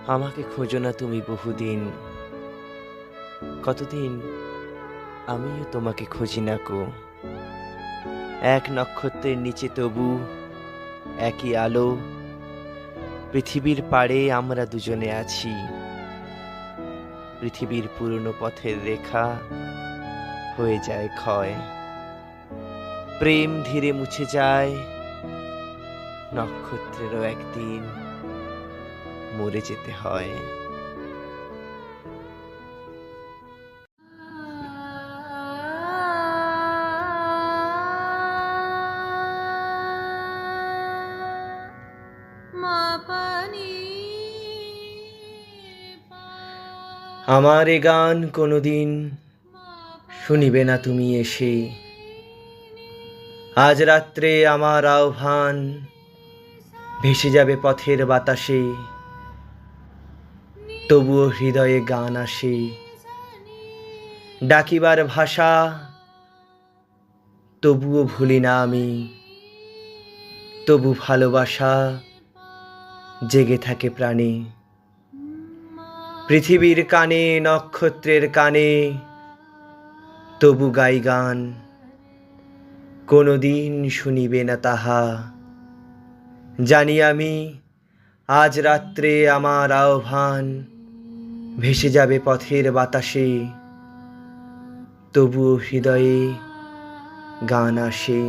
আমাকে খোঁজো না তুমি বহুদিন, কতদিন আমিও তোমাকে খুঁজি না কো। এক নক্ষত্রের নিচে তবু একই আলো, পৃথিবীর পাড়ে আমরা দুজনে আছি। পৃথিবীর পুরনো পথের রেখা হয়ে যায় ক্ষয়, প্রেম ধীরে মুছে যায়, নক্ষত্রেরও একদিন মরে যেতে হয়। আমার এ গান কোনোদিন শুনিবে না তুমি এসে, আজ রাত্রে আমার আহ্বান ভেসে যাবে পথের বাতাসে, তবুও হৃদয়ে গান আসে, ডাকিবার ভাষা তবুও ভুলি না আমি, তবু ভালোবাসা জেগে থাকে প্রাণে। পৃথিবীর কানে নক্ষত্রের কানে তবু গাই গান, কোনোদিন শুনিবে না তাহা। জানি আমি আজ রাত্রে আমার আহ্বান ভেসে যাবে পথের বাতাসে, তবুও হৃদয়ে গান আসে।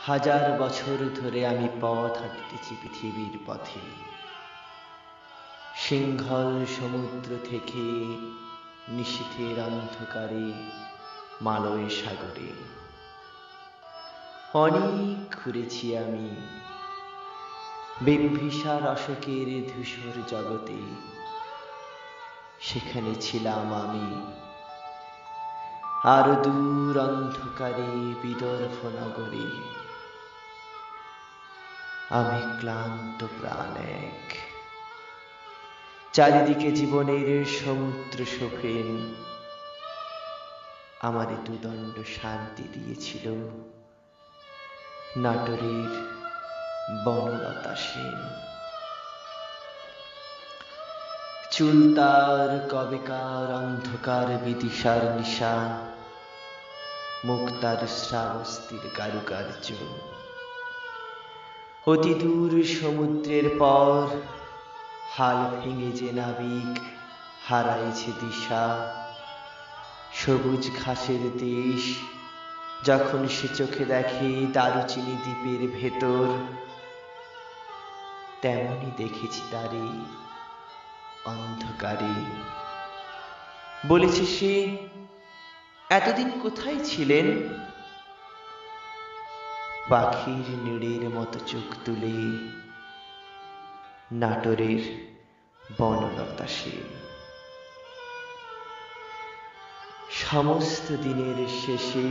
হাজার বছর ধরে আমি পথ হাঁটতেছি পৃথিবীর পথে, সিংহল সমুদ্র থেকে নিশীথের অন্ধকারে মালয় সাগরে। অনেক ঘুরেছি আমি বিম্বিসার অশোকের ধূসর জগতে, সেখানে ছিলাম আমি। আর দূর অন্ধকারে বিদর্ভ নগরে আমি ক্লান্ত প্রাণ এক, চারিদিকে জীবনের সমুদ্র শোভেন। আমারে দুদণ্ড শান্তি দিয়েছিল নাটোরের বনলতা সেন। চুল তার কবেকার অন্ধকার বিদিশার নিশা, মুখ তার শ্রাবস্তির কারুকার্য। অতি দূর সমুদ্রের পর হাল ভেঙে যে নাবিক হারাইছে দিশা, সবুজ ঘাসের দেশ যখন সে চোখে দেখে দারুচিনি দ্বীপের ভেতর, তেমনি দেখেছি তারে অন্ধকারে। বলেছে সে, এতদিন কোথায় ছিলেন? পাখির নীড়ের মতো চোখ তুলে নাটোরের বনলতা সেন। সমস্ত দিনের শেষে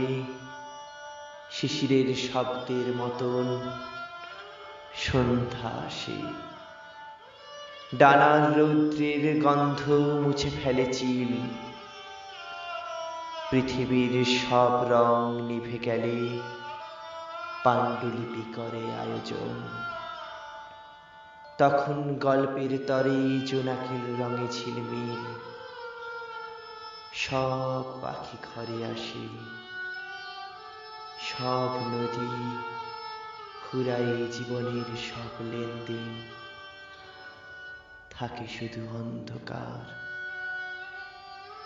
শিশিরের শব্দের মতন সন্ধ্যা আসে, ডানার রৌদ্রের গন্ধ মুছে ফেলে চিল। পৃথিবীর সব রং নিভে গেলে পাণ্ডুলিপি করে আয়োজন। তখন গল্পের তরে জোনাকির রঙে ঝিলমিল, সব পাখি ঘরে আসে, সব নদী ফুরায় জীবনের সব লেনদেন। থাকে শুধু অন্ধকার,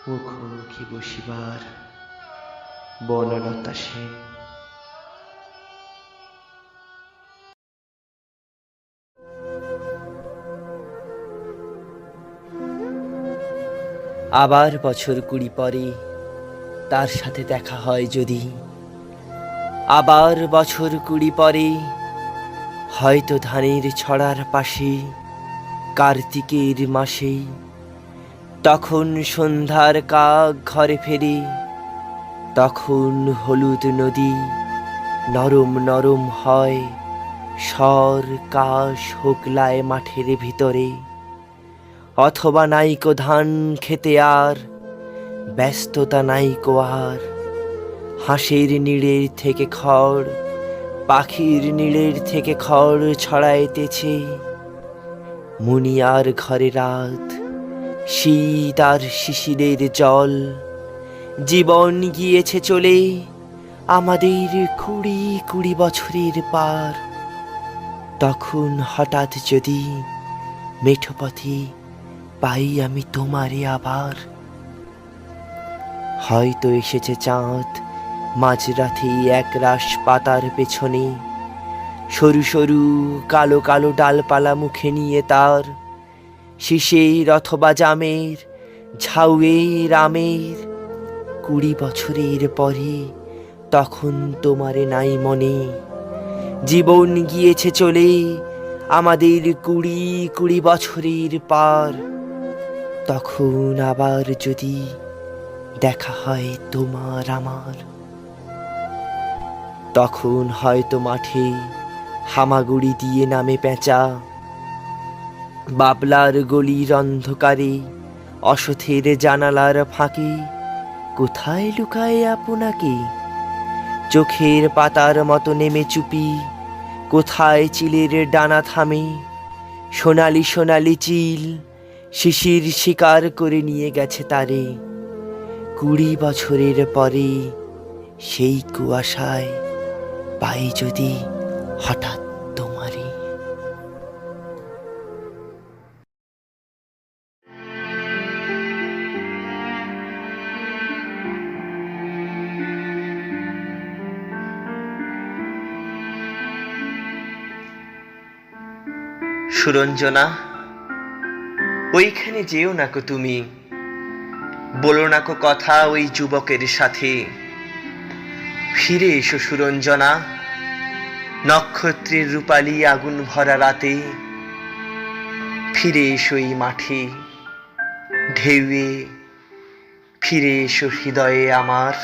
মুখোমুখি বসিবার বনলতা সেন। আবার বছর 20 পরে তার সাথে দেখা হয় যদি, আবার বছর 20 পরে হয়তো ধানের ছড়ার পাশে কার্তিকের মাসে, তখন সন্ধ্যার কাক ঘরে ফেরে, তখন হলুদ নদী নরম নরম হয়, স্বর কাশ হোকলায় মাঠের ভিতরে। অথবা নাইকো ধান খেতে আর ব্যস্ততা নাইকো আর। হাঁসের নীড়ের থেকে খড়, পাখির নীড়ের থেকে খড় ছড়াইতেছে। মুনিয়ার ঘরে রাত, শীত আর শিশিরের জল। জীবন গিয়েছে চলে আমাদের 20 বছরের পার। তখন হঠাৎ যদি মেঠো পথে পাই আমি তোমারে আবার। হয়তো এসেছে চাঁদ মাঝরাতে একরাশ পাতার পেছনে, সরু সরু কালো কালো ডালপালা মুখে নিয়ে তার। শিশির অথবা জামের, ঝাউয়ের আমের। 20 বছরের পরে তখন তোমারে নাই মনে। জীবন গিয়েছে চলে আমাদের 20 বছরের পার। তখন আবার যদি দেখা হয় তোমার আমার, তখন হয়তো মাঠে হামাগুড়ি দিয়ে নামে পেঁচা। বাবলার গলির অন্ধকারে, অসথের জানালার ফাঁকে কোথায় লুকায় আপনাকে? চোখের পাতার মতো নেমে চুপি, কোথায় চিলের ডানা থামে? সোনালি সোনালি চিল শিশির শিকার করে নিয়ে গেছে তারে। 20 বছরের পরে সেই কুয়াশায় পাই যদি হঠাৎ তোমারে। সুরঞ্জনা, ওইখানে যেও নাকো তুমি, বলো নাকো কথা ওই যুবকের সাথে। ফিরে এসো সুরঞ্জনা, নক্ষত্রের রূপালী আগুন ভরা রাতে। ফিরে এসো এই মাঠে ঢেউয়ে, ফিরে এসো হৃদয়ে আমার।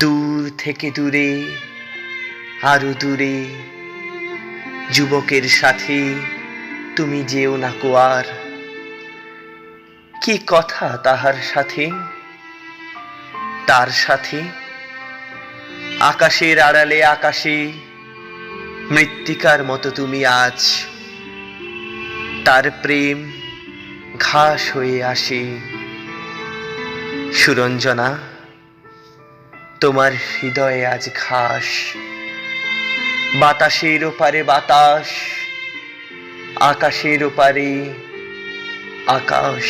দূর থেকে দূরে, আরো দূরে, যুবকের সাথে তুমি যেও নাকো আর। কি কথা তাহার সাথে, তার সাথে? আকাশের আড়ালে আকাশে মৃত্তিকার মতো তুমি আজ। তার প্রেম ঘাস হয়ে আসে। সুরঞ্জনা, তোমার হৃদয়ে আজ ঘাস। বাতাসের ওপারে বাতাস, আকাশের ওপারে আকাশ।